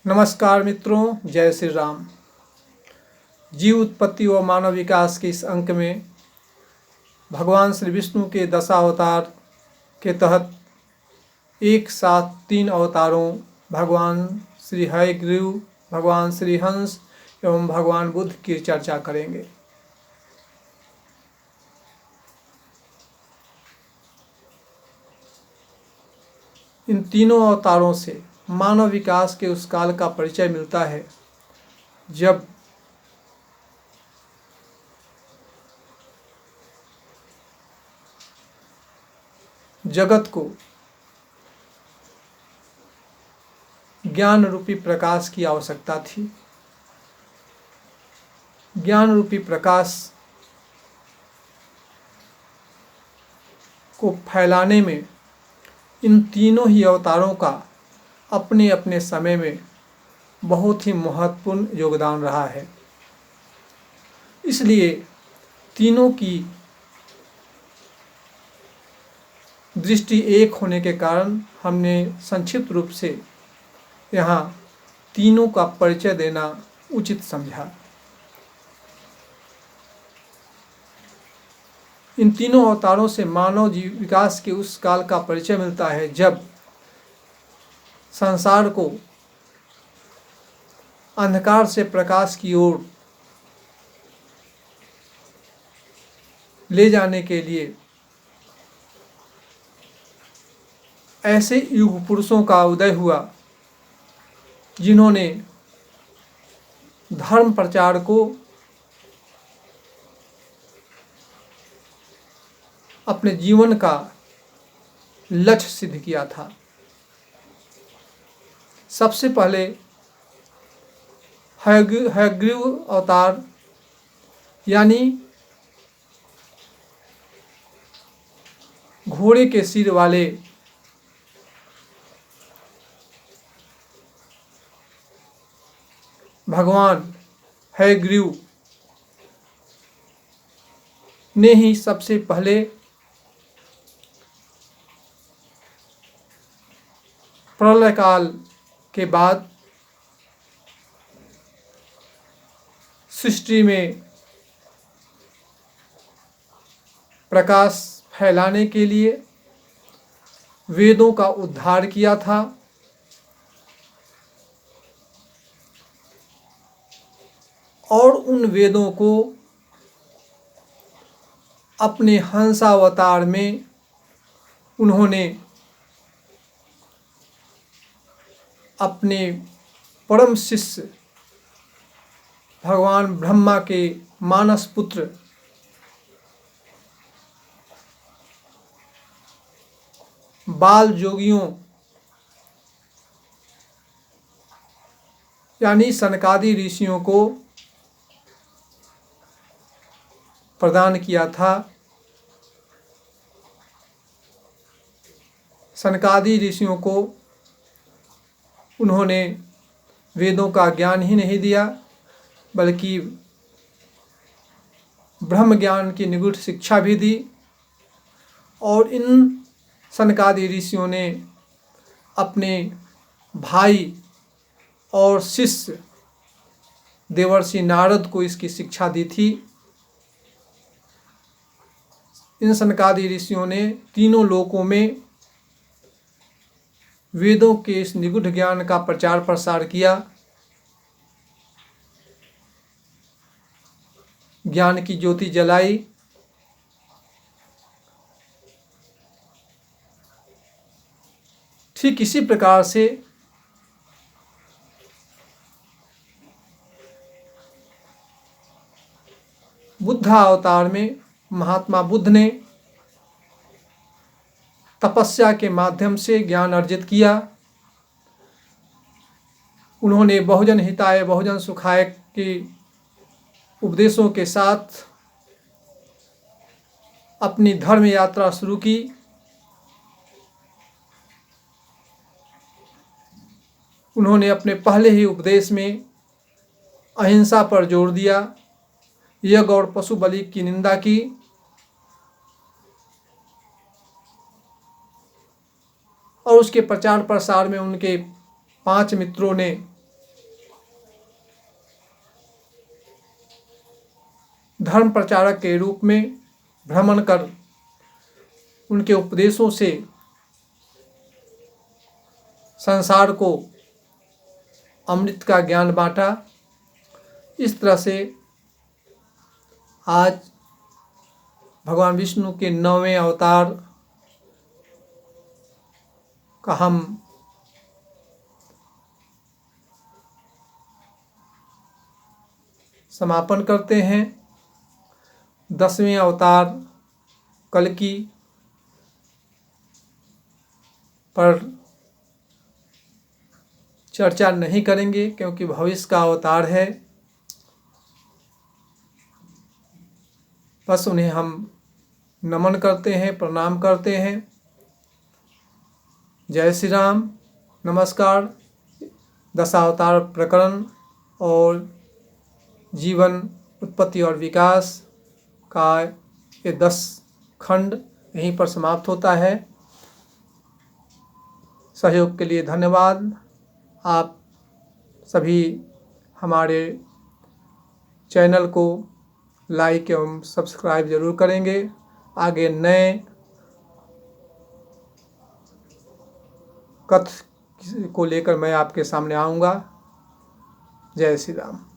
नमस्कार मित्रों, जय श्री राम। जीव उत्पत्ति व मानव विकास के इस अंक में भगवान श्री विष्णु के दशावतार के तहत एक साथ 3 अवतारों भगवान श्री हयग्रीव, भगवान श्री हंस एवं भगवान बुद्ध की चर्चा करेंगे। इन तीनों अवतारों से मानव विकास के उस काल का परिचय मिलता है जब जगत को ज्ञान रूपी प्रकाश की आवश्यकता थी। ज्ञान रूपी प्रकाश को फैलाने में इन तीनों ही अवतारों का अपने अपने समय में बहुत ही महत्वपूर्ण योगदान रहा है। इसलिए तीनों की दृष्टि एक होने के कारण हमने संक्षिप्त रूप से यहाँ तीनों का परिचय देना उचित समझा। इन तीनों अवतारों से मानव जीव विकास के उस काल का परिचय मिलता है जब संसार को अंधकार से प्रकाश की ओर ले जाने के लिए ऐसे युग पुरुषों का उदय हुआ जिन्होंने धर्म प्रचार को अपने जीवन का लक्ष्य सिद्ध किया था। सबसे पहले हयग्रीव अवतार यानी घोड़े के सिर वाले भगवान हयग्रीव ने ही सबसे पहले प्रलय काल के बाद सृष्टि में प्रकाश फैलाने के लिए वेदों का उद्धार किया था और उन वेदों को अपने हंसावतार में उन्होंने अपने परम शिष्य भगवान ब्रह्मा के मानस पुत्र बाल जोगियों यानी सनकादि ऋषियों को प्रदान किया था। सनकादि ऋषियों को उन्होंने वेदों का ज्ञान ही नहीं दिया बल्कि ब्रह्म ज्ञान की निगूढ़ शिक्षा भी दी और इन सनकादि ऋषियों ने अपने भाई और शिष्य देवर्षि नारद को इसकी शिक्षा दी थी। इन सनकादि ऋषियों ने तीनों लोकों में वेदों के इस निगूढ़ ज्ञान का प्रचार प्रसार किया, ज्ञान की ज्योति जलाई। ठीक इसी प्रकार से बुद्ध अवतार में महात्मा बुद्ध ने तपस्या के माध्यम से ज्ञान अर्जित किया। उन्होंने बहुजन हिताय बहुजन सुखाय के उपदेशों के साथ अपनी धर्म यात्रा शुरू की। उन्होंने अपने पहले ही उपदेश में अहिंसा पर जोर दिया, यज्ञ और पशु बलि की निंदा की और उसके प्रचार प्रसार में उनके 5 मित्रों ने धर्म प्रचारक के रूप में भ्रमण कर उनके उपदेशों से संसार को अमृत का ज्ञान बांटा। इस तरह से आज भगवान विष्णु के 9वें अवतार का हम समापन करते हैं। 10वें अवतार कल्कि पर चर्चा नहीं करेंगे क्योंकि भविष्य का अवतार है। बस उन्हें हम नमन करते हैं, प्रणाम करते हैं। जय श्री राम, नमस्कार। दशावतार प्रकरण और जीवन, उत्पत्ति और विकास का ये 10 खंड यहीं पर समाप्त होता है। सहयोग के लिए धन्यवाद। आप सभी हमारे चैनल को लाइक एवं सब्सक्राइब जरूर करेंगे। आगे नए कथ को लेकर मैं आपके सामने आऊँगा। जय श्री राम।